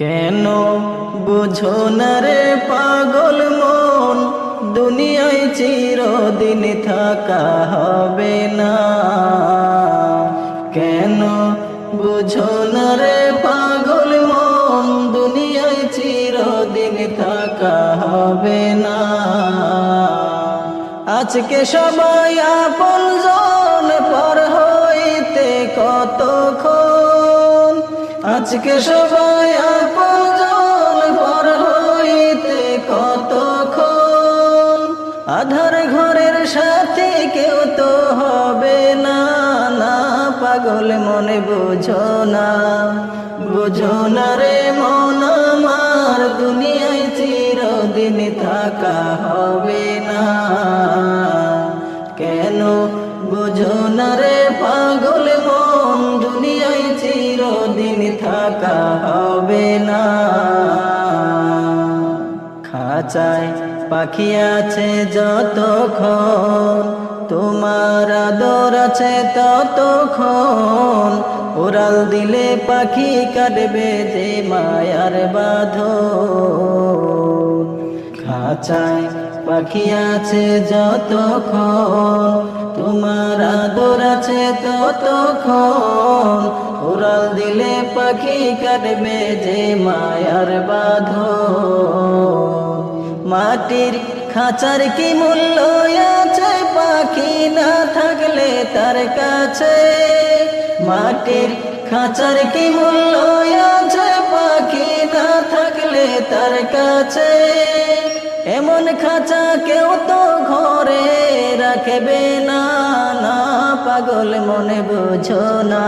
কেন বুঝো না রে পাগল মন, দুনিয়ায় চিরদিন থাকা হবে না। কেন বুঝো না রে পাগল মন, দুনিয়ায় চিরদিন থাকা হবে না। আজকে সবাই আপনজন, পর হইতে কতক্ষণ। আজকে সবাই আপনজন, পর হইতে কতক্ষণ। আধার ঘরের সাথে কেউ তো হবে না। না পাগল মনে বুঝো না, বুঝো না রে মন আমার, দুনিয়ায় চিরদিন থাকা হবে না। কেন বুঝো না রে পাগল মন, দুনিয়ায় চিরদিন থাকা হবে না। খাঁচায় পাখি আছে যতক্ষণ, তোমার আদর আছে ততক্ষণ। উড়াল দিলে পাখি কাটবে যে মায়ার বাঁধন। খাঁচায় পাখি আছে যতক্ষণ, তোমার আদর আছে ততক্ষণ। উড়াল দিলে পাখি কাটবে যে মায়ার বাঁধন। মাটির খাঁচার কি মূল্য আছে পাখি না থাকলে তার কাছে। মাটির খাঁচার কি মূল্য আছে পাখি না থাকলে তার কাছে। এমন খাঁচা কেউ তো ঘরে রাখবে না। না পাগল মনে বুঝো না,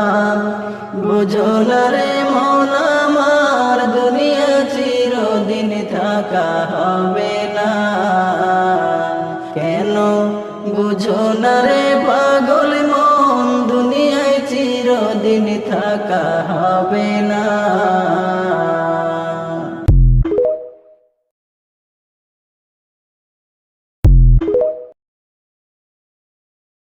বুঝো না রে মন আমার, দুনিয়া চিরদিন থাকা হবে না। কেন বুঝো না রে পাগল মন, দুনিয়ায় চিরদিন থাকা হবে না।